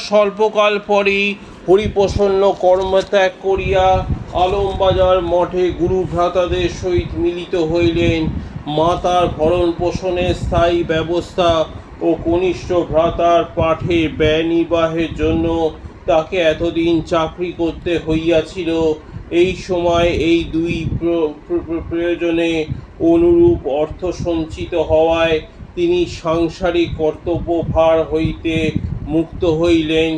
স্বল্পকাল পরেই হরিপ্রসন্ন কর্মত্যাগ করিয়া আলমবাজার মঠে গুরুভ্রাতাদের সহিত মিলিত হইলেন। মাতার ভরণ পোষণের স্থায়ী ব্যবস্থা ও কনিষ্ঠ ভ্রাতার পাঠের ব্যয় নির্বাহের জন্য তাকে এতদিন চাকরি করতে হইয়াছিল। এই সময় এই দুই প্রয়োজনে অনুরূপ অর্থ সঞ্চিত হওয়ায় তিনি সাংসারিক কর্তব্যভার হইতে মুক্ত হইলেন।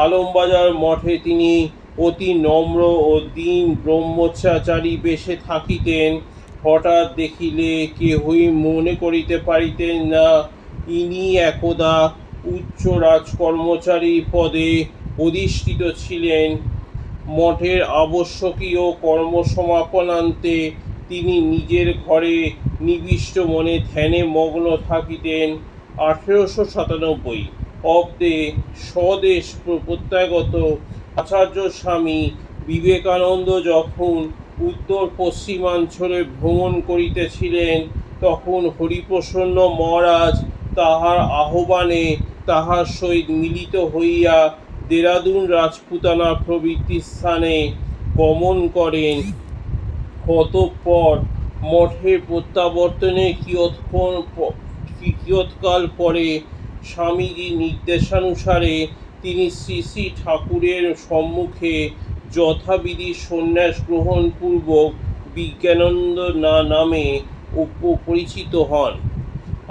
আলমবাজার মঠে তিনি অতি নম্র ও দীন ব্রহ্মচারী বেশে থাকিতেন। হঠাৎ দেখিলে কেহই মনে করিতে পারিতেন না ইনি একদা উচ্চ রাজকর্মচারী পদে অধিষ্ঠিত ছিলেন। মঠের আবশ্যকীয় কর্মসমাপনান্তে তিনি নিজের ঘরে নিবিষ্ট মনে ধ্যানে মগ্ন থাকিতেন। 1897 অব্দে স্বদেশ প্রত্যাগত আচার্য স্বামী বিবেকানন্দ যখন উত্তর পশ্চিমাঞ্চলে ভ্রমণ করিতেছিলেন, তখন হরিপ্রসন্ন মহারাজ তাহার আহ্বানে তাহার সহিত মিলিত হইয়া দেরাদুন রাজপুতানা প্রভৃতি স্থানে গমন করেন। অতঃপর মঠের প্রত্যাবর্তনে কিয়ৎকাল পরে স্বামীজির নির্দেশানুসারে তিনি শ্রী শ্রী ঠাকুরের সম্মুখে যথাবিধি সন্ন্যাস গ্রহণ পূর্বক বিজ্ঞানানন্দ নামে পরিচিত হন।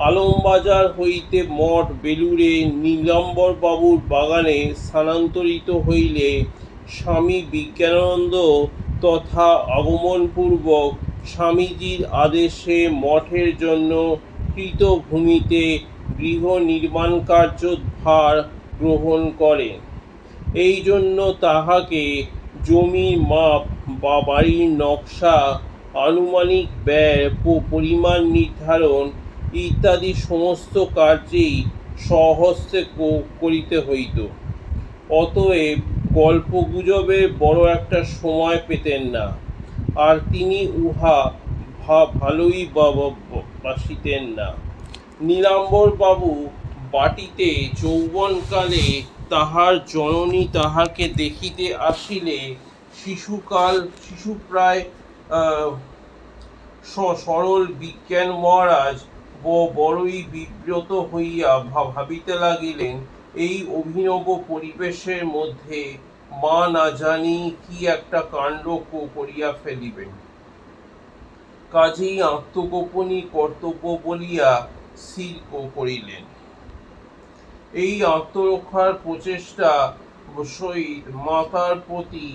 আলমবাজার হইতে মঠ বেলুড়ে নীলাম্বরবাবুর বাগানে স্থানান্তরিত হইলে স্বামী বিজ্ঞানানন্দ তথা আগমনপূর্বক স্বামীজির আদেশে মঠের জন্য কৃত ভূমিতে গৃহ নির্মাণকার্যভার গ্রহণ করেন। এই জন্য তাহাকে জমির মাপ বা বাড়ির নকশা, আনুমানিক ব্যয় পরিমাণ নির্ধারণ ইত্যাদি সমস্ত কার্যেই স্বহস্তে করিতে হইত। অতএব গল্পগুজবে বড় একটা সময় পেতেন না, আর তিনি উহা ভালোই বাসিতেন না। নীলাম্বরবাবু বাটীতে যৌবনকালে তাহার জননী তাহাকে দেখিতে আসিলে শিশুপ্রায় সরল বিজ্ঞান মহারাজ বড়ই বিব্রত হইয়া ভাবিতে লাগিলেন, এই অভিনব পরিবেশের মধ্যে মা না জানি কি একটা কাণ্ড করিয়া ফেলিবেন। কাজেই আত্মগোপনই কর্তব্য বলিয়া স্থির করিলেন। এই আত্মরক্ষার প্রচেষ্টা সহিত মাতার প্রতি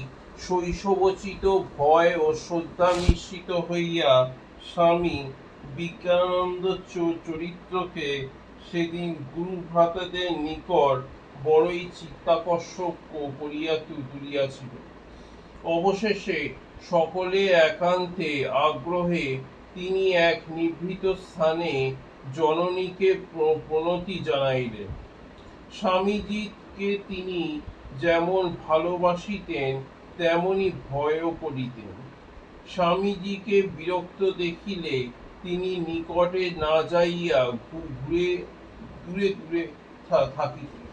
শৈশবোচিত ভয় ও শ্রদ্ধা মিশ্রিত হইয়া স্বামী বিজ্ঞানানন্দ চরিত্রকে সেদিন গুরুভ্রাতাদের নিকট বড়ই চিত্তাকর্ষক করিয়া তুলিয়াছিল। অবশেষে সকলে একান্তে আগ্রহে তিনি এক নিভৃত স্থানে জননীকে প্রণতি জানাইলেন। স্বামীজিকে তিনি যেমন ভালোবাসিতেন তেমনি ভয়ও করিতেন। স্বামীজিকে বিরক্ত দেখিলে তিনি নিকটে না যাইয়া দূরে দূরে থাকিতেন।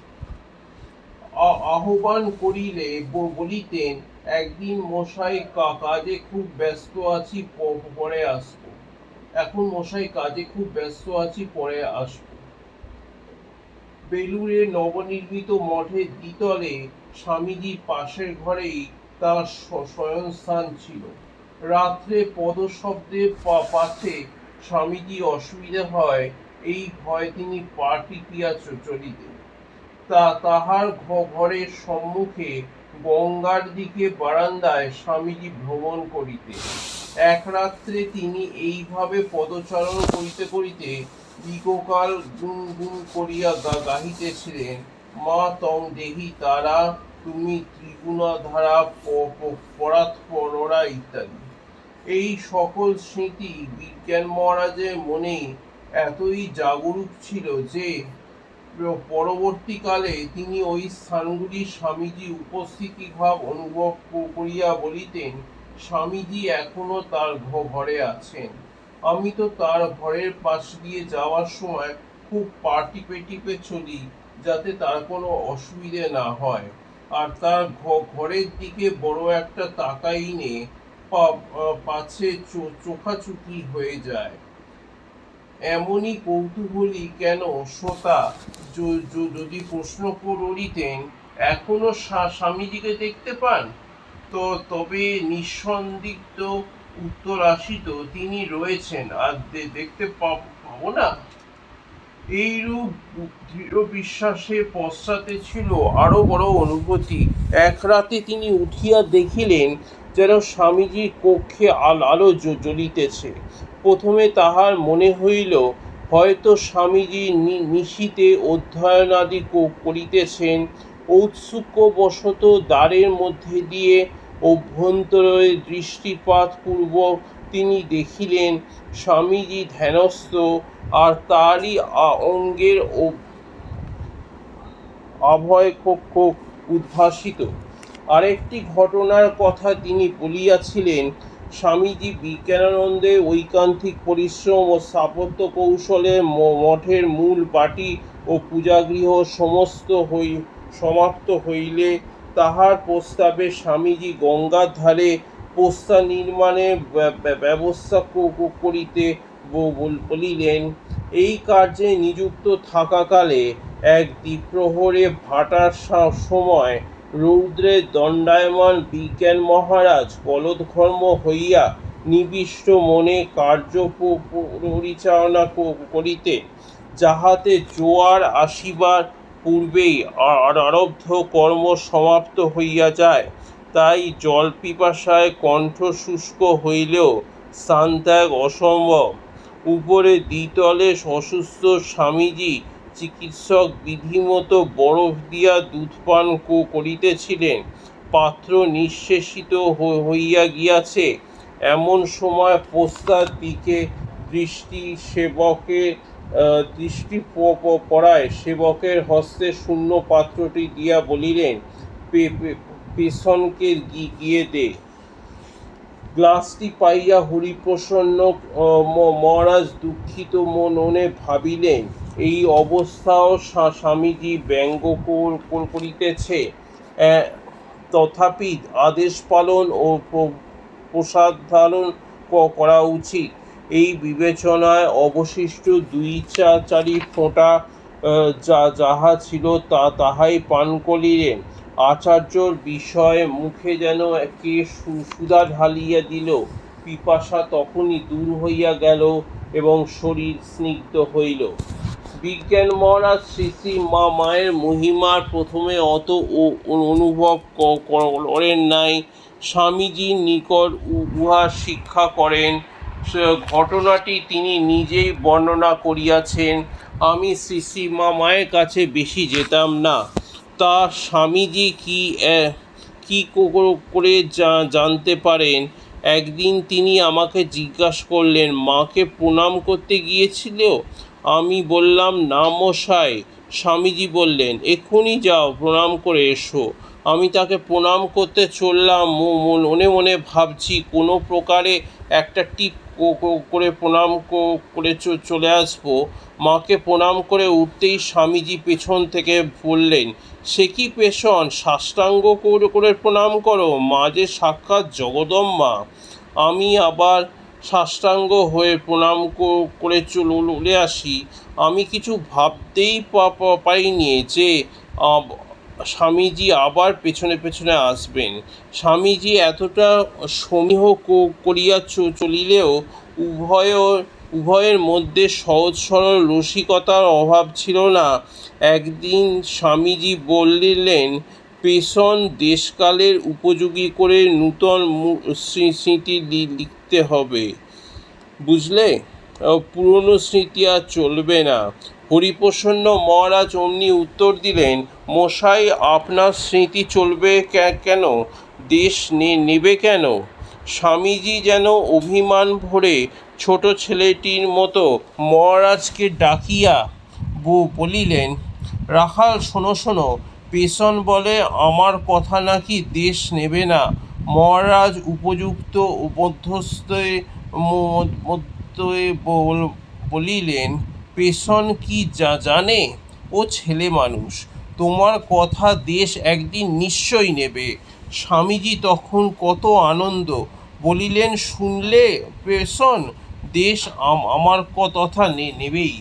আহ্বান করিলে বলিতেন, একদিন মশাই কাজে খুব ব্যস্ত আছি, পরে আসব। এখন মশাই কাজে খুব ব্যস্ত আছি, পরে আসব। বেলুড়ের নবনির্মিত মঠের দ্বিতলে স্বামীজির পাশের ঘরেই তার শয়নস্থান ছিল। রাত্রে পদশব্দে পাছে স্বামীজি অসুবিধা হয়, এই ভয়ে তিনি পা টিপিয়া চলিতেন। তাহার ঘরের সম্মুখে গঙ্গার দিকে বারান্দায় স্বামীজি ভ্রমণ করিতেন। এক রাত্রে তিনি এইভাবে পদচারণ করিতে করিতে দীর্ঘকাল গুন গুন করিয়া গাহিতেছিলেন, মা তং দেহি তারা, তুমি ত্রিগুণাধারা পরাৎপরা ইত্যাদি। এই সকল স্মৃতি বিজ্ঞান মহারাজের মনে এতই জাগরূক ছিল যে পরবর্তীকালে তিনি ওই স্থানগুলি স্বামীজি উপস্থিতি ভাব অনুভব করিয়া বলিতেন, স্বামীজি এখনো তার ঘরে আছেন। আমি তো তার ঘরের পাশ দিয়ে যাওয়ার সময় খুব পা টিপে টিপে চলি, যাতে তার কোনো অসুবিধে না হয়। আর তার ঘরের দিকে বড় একটা তাকাইনে পাছে চোখাচুকি হয়ে যায়। এমনই কৌতূহলী কেন শ্রোতা যদি প্রশ্ন করিতেন, এখনো স্বামীজিকে দেখতে পান? তো তবে নিঃসন্দিগ্ধ উত্তর আসিত, তিনি রয়েছেন, আর দেখতে পাবো না? এইরূপ দৃঢ় বিশ্বাসের পশ্চাতে ছিল আরো বড় অনুভূতি। এক রাতে তিনি উঠিয়া দেখিলেন যেন স্বামীজির কক্ষে আলো জ্বলিতেছে। প্রথমে তাহার মনে হইল হয়তো স্বামীজি নিশীথে অধ্যয়নাদি করিতেছেন। ঔৎসুক্যবশত দ্বারের মধ্যে দিয়ে অভ্যন্তরে দৃষ্টিপাত পূর্বক তিনি দেখিলেন স্বামীজি ধ্যানস্থ, আর তারই অঙ্গের অভয় কক্ষ উদ্ভাসিত। আরেকটি ঘটনার কথা তিনি বলিয়াছিলেন, স্বামীজি বিজ্ঞানানন্দে ঐকান্তিক পরিশ্রম ও স্থাপত্য কৌশলে মঠের মূল বাটি ও পূজাগৃহ সমস্ত সমাপ্ত হইলে তাহার প্রস্তাবে স্বামীজি গঙ্গার ধারে পোস্তা নির্মাণের ব্যবস্থা করিতে বলিলেন। এই কার্যে নিযুক্ত থাকাকালে এক দ্বিপ্রহরে ভাটার সময় রৌদ্রে দণ্ডায়মান বিজ্ঞান মহারাজ গলদঘর্ম হইয়া নিবিষ্ট মনে কার্য পরিচালনা করিতে, যাহাতে জোয়ার আসিবার পূর্বেই আরব্ধ কর্ম সমাপ্ত হইয়া যায়। তাই জল পিপাসায় কণ্ঠ শুষ্ক হইলেও স্থানত্যাগ অসম্ভব। উপরে দ্বিতলে অসুস্থ স্বামীজি চিকিৎসক বিধিমতো বরফ দিয়া দুধপান করিতেছিলেন। পাত্র নিঃশেষিত হইয়া গিয়াছে। এমন সময় পোস্তার দিকে দৃষ্টি পড়ায় সেবকের হস্তে শূন্য পাত্রটি দিয়া বলিলেন, পেছনকে গিয়ে দে। গ্লাসটি পাইয়া হরিপ্রসন্ন মহারাজ দুঃখিত মনে ভাবিলেন, এই অবস্থাও স্বামীজি ব্যঙ্গ করিতেছে, তথাপি আদেশ পালন ও প্রসাদালন করা উচিত। এই বিবেচনায় অবশিষ্ট 2-4 ফোঁটা যাহা ছিল তাহাই পান করিলেন। আচার্যর বিষয় মুখে যেন কে সুধা ঢালিয়া দিল। পিপাসা তখনই দূর হইয়া গেল এবং শরীর স্নিগ্ধ হইল। বিজ্ঞান মহারাজ শ্রী মায়ের মহিমার প্রথমে অত অনুভব করেন নাই। স্বামীজির নিকট উহা শিক্ষা করেন। ঘটনাটি তিনি নিজেই বর্ণনা করিয়াছেন। আমি শ্রী মায়ের কাছে বেশি যেতাম না। তা স্বামীজি কি করে জানতে পারেন? একদিন তিনি আমাকে জিজ্ঞাসা করলেন, মাকে প্রণাম করতে গিয়েছিল? আমি বললাম, না মশাই। স্বামীজি বললেন, এক্ষুনি যাও, প্রণাম করে এসো। আমি তাকে প্রণাম করতে চললাম। মনে মনে ভাবছি কোনো প্রকারে একটা টিপ করে প্রণাম করে চলে আসবো। মাকে প্রণাম করে উঠতেই স্বামীজি পেছন থেকে বললেন, সে কি পেছন, সাষ্টাঙ্গ করে প্রণাম করো, মা যে সাক্ষাৎ জগদম্বা। আমি আবার সাষ্টাঙ্গ হয়ে প্রণাম করে চলে আসি। আমি কিছু ভাবতেই পারিনি যে স্বামীজি আবার পেছনে পেছনে আসবেন। স্বামীজি এতটা সমীহ করিয়া চলিলেও উভয়ের মধ্যে সহজ সরল রসিকতার অভাব ছিল না। একদিন স্বামীজি বলিলেন, পেছন দেশকালের উপযোগী করে নূতন স্মৃতি লিখতে হবে, বুঝলে? পুরনো স্মৃতি আর চলবে না। হরিপ্রসন্ন মহারাজ অমনি উত্তর দিলেন, মশাই, আপনার স্মৃতি চলবে কেন? দেশ নেবে কেন? স্বামীজি যেন অভিমান ভরে ছোট ছেলেটির মতো মহারাজকে ডাকিয়া বলিলেন, রাখাল, শোনো, পেছন বলে আমার কথা নাকি দেশ নেবে না। মহারাজ উপযুক্ত মধ্যে বলিলেন, পেছন কি জানে? ও ছেলে মানুষ, তোমার কথা দেশ একদিন নিশ্চয়ই নেবে। স্বামীজি তখন কত আনন্দ বলিলেন, শুনলে পেশন, দেশ আমার কথা নেবেই।